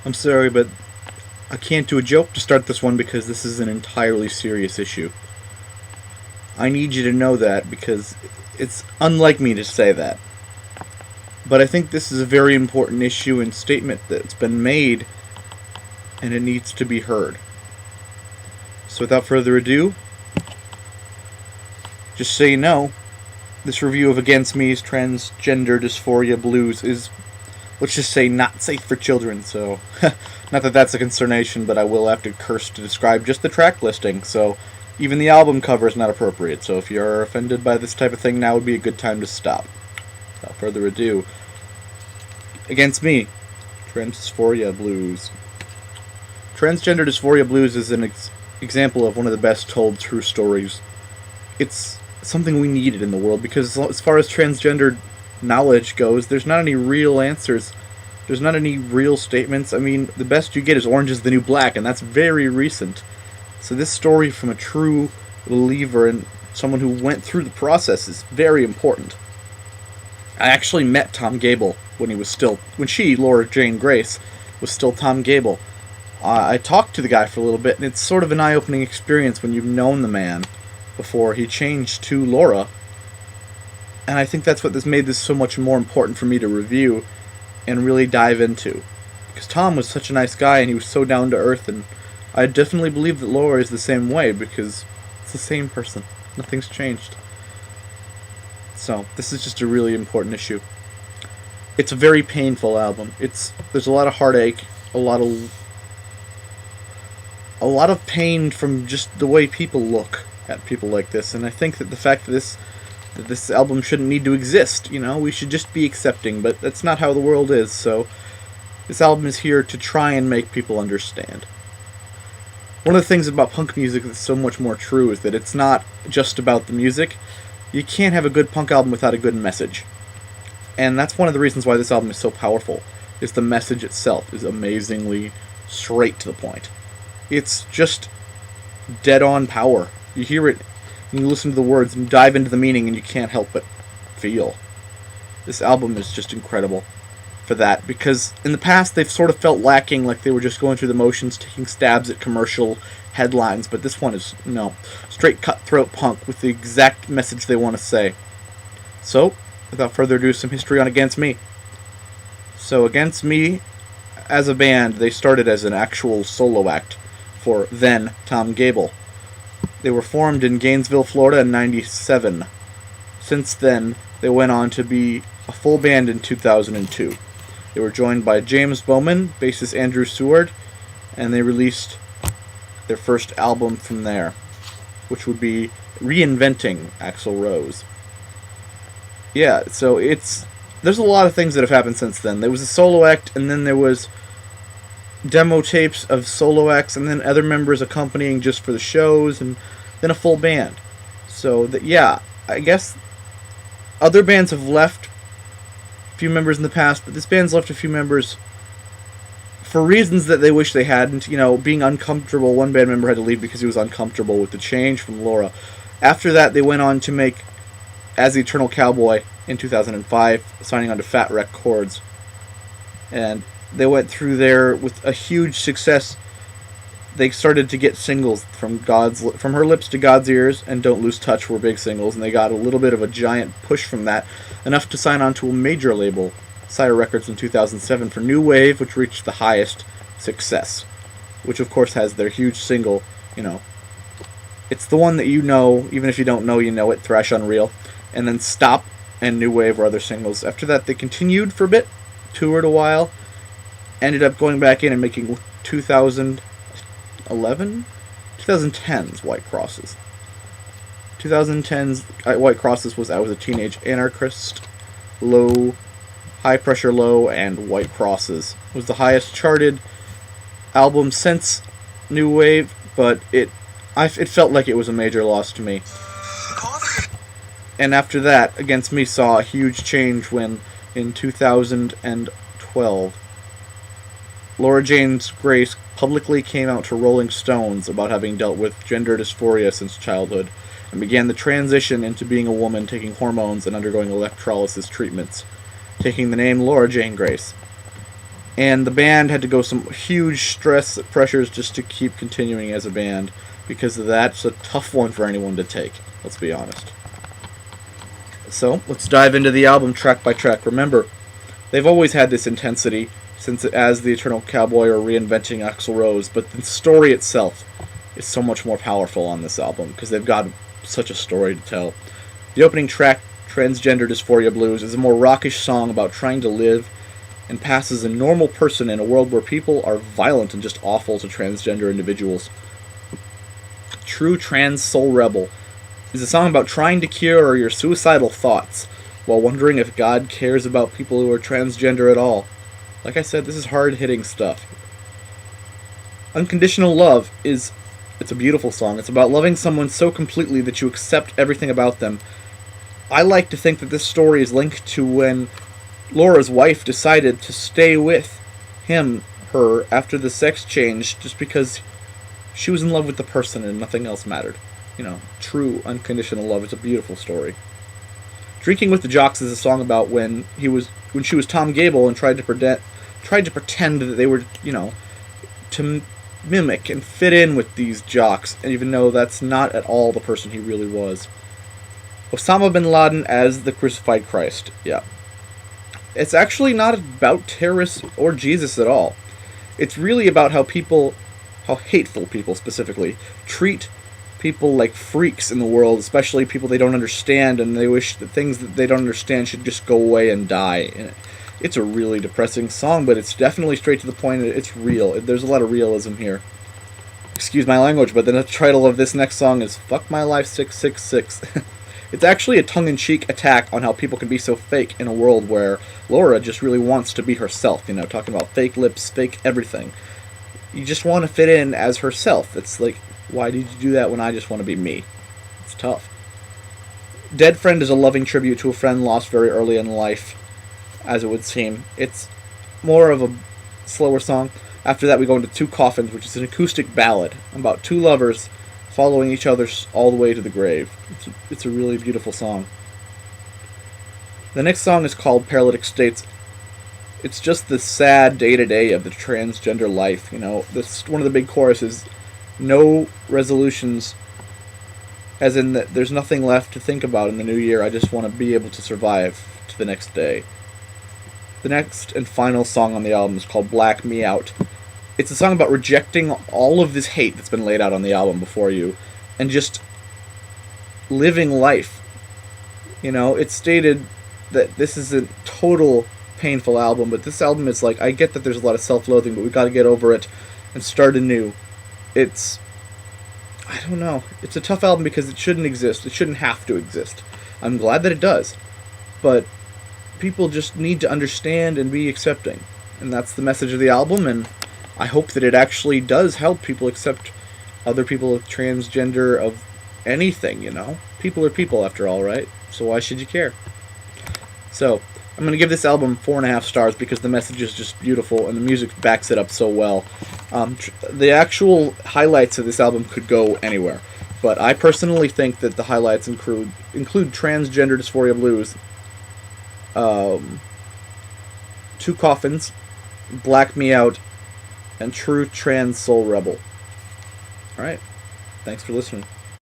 I'm sorry, but I can't do a joke to start this one because this is an entirely serious issue. I need you to know that because it's unlike me to say that. But I think this is a very important issue and statement that's been made, and it needs to be heard. So without further ado, just so you know, this review of Against Me's Transgender Dysphoria Blues is, let's just say, not safe for children, so not that that's a consternation, but I will have to curse to describe just the track listing, so even the album cover is not appropriate, so if you're offended by this type of thing, now would be a good time to stop. Without further ado, Against Me, Transdysphoria Blues. Transgender Dysphoria Blues is an example of one of the best told true stories. It's something we needed in the world, because as far as transgender knowledge goes, there's not any real answers. There's not any real statements. I mean, the best you get is Orange is the New Black, and that's very recent. So this story from a true believer and someone who went through the process is very important. I actually met Tom Gable when she, Laura Jane Grace, was still Tom Gable. I talked to the guy for a little bit, and it's sort of an eye-opening experience when you've known the man before he changed to Laura. And I think that's what made this so much more important for me to review and really dive into. Because Tom was such a nice guy, and he was so down to earth, and I definitely believe that Laura is the same way, because it's the same person. Nothing's changed. So, this is just a really important issue. It's a very painful album. There's a lot of heartache, a lot of pain from just the way people look at people like this, and I think that the fact that this album shouldn't need to exist, we should just be accepting, but that's not how the world is, so this album is here to try and make people understand. One of the things about punk music that's so much more true is that it's not just about the music. You can't have a good punk album without a good message. And that's one of the reasons why this album is so powerful, is the message itself is amazingly straight to the point. It's just dead-on power. You hear it, and you listen to the words, and dive into the meaning, and you can't help but feel. This album is just incredible for that, because in the past they've sort of felt lacking, like they were just going through the motions, taking stabs at commercial headlines, but this one is, straight cutthroat punk with the exact message they want to say. So, without further ado, some history on Against Me. So, Against Me, as a band, they started as an actual solo act for then Tom Gable. They were formed in Gainesville, Florida in '97. Since then, they went on to be a full band in 2002. They were joined by James Bowman, bassist Andrew Seward, and they released their first album from there, which would be Reinventing Axl Rose. Yeah, so there's a lot of things that have happened since then. There was a solo act, and then there was demo tapes of solo acts, and then other members accompanying just for the shows, and then a full band. So, I guess other bands have left a few members in the past, but this band's left a few members for reasons that they wish they hadn't. Being uncomfortable. One band member had to leave because he was uncomfortable with the change from Laura. After that, they went on to make As the Eternal Cowboy in 2005, signing on to Fat Wreck Chords. And they went through there with a huge success. They started to get singles From Her Lips to God's Ears and Don't Lose Touch were big singles, and they got a little bit of a giant push from that, enough to sign on to a major label, Sire Records, in 2007 for New Wave, which reached the highest success, which of course has their huge single, it's the one that even if you don't know, it, Thrash Unreal, and then Stop and New Wave were other singles. After that, they continued for a bit, toured a while, ended up going back in and making 2010's White Crosses. 2010's White Crosses was I Was a Teenage Anarchist, High Pressure Low, and White Crosses. It was the highest charted album since New Wave, but it felt like it was a major loss to me. And after that, Against Me saw a huge change when, in 2012, Laura Jane Grace publicly came out to Rolling Stones about having dealt with gender dysphoria since childhood, and began the transition into being a woman, taking hormones and undergoing electrolysis treatments, taking the name Laura Jane Grace. and the band had to go some huge stress pressures just to keep continuing as a band, because that's a tough one for anyone to take, let's be honest. So let's dive into the album track by track. Remember, they've always had this intensity since as the Eternal Cowboy or reinventing Axl Rose, but the story itself is so much more powerful on this album because they've got such a story to tell. The opening track, Transgender Dysphoria Blues, is a more rockish song about trying to live and pass as a normal person in a world where people are violent and just awful to transgender individuals. True Trans Soul Rebel is a song about trying to cure your suicidal thoughts while wondering if God cares about people who are transgender at all. Like I said, this is hard-hitting stuff. Unconditional Love it's a beautiful song. It's about loving someone so completely that you accept everything about them. I like to think that this story is linked to when Laura's wife decided to stay with her, after the sex change just because she was in love with the person and nothing else mattered. True unconditional love. It's a beautiful story. Drinking with the Jocks is a song about when she was Tom Gable and tried to pretend that they were, to mimic and fit in with these jocks, and even though that's not at all the person he really was. Osama bin Laden as the crucified Christ. Yeah. It's actually not about terrorists or Jesus at all. It's really about how hateful people specifically, treat people like freaks in the world, especially people they don't understand, and they wish that things that they don't understand should just go away and die. And it's a really depressing song, but it's definitely straight to the point. It's real. There's a lot of realism here. Excuse my language, but the title of this next song is Fuck My Life 666. It's actually a tongue-in-cheek attack on how people can be so fake in a world where Laura just really wants to be herself, talking about fake lips, fake everything. You just want to fit in as herself. It's like, why did you do that when I just want to be me? It's tough. Dead Friend is a loving tribute to a friend lost very early in life, as it would seem. It's more of a slower song. After that we go into Two Coffins, which is an acoustic ballad about two lovers following each other all the way to the grave. It's a really beautiful song. The next song is called Paralytic States. It's just the sad day-to-day of the transgender life. One of the big choruses, no resolutions, as in that there's nothing left to think about in the new year. I just want to be able to survive to the next day. The next and final song on the album is called Black Me Out. It's a song about rejecting all of this hate that's been laid out on the album before you, and just living life. It's stated that this is a total painful album, but this album is like, I get that there's a lot of self-loathing, but we've got to get over it and start anew. I don't know. It's a tough album because it shouldn't exist. It shouldn't have to exist. I'm glad that it does. But people just need to understand and be accepting. And that's the message of the album, and I hope that it actually does help people accept other people with transgender of anything, People are people after all, right? So why should you care? So, I'm going to give this album 4.5 stars because the message is just beautiful and the music backs it up so well. The actual highlights of this album could go anywhere, but I personally think that the highlights include Transgender Dysphoria Blues, Two Coffins, Black Me Out, and True Trans Soul Rebel. Alright, thanks for listening.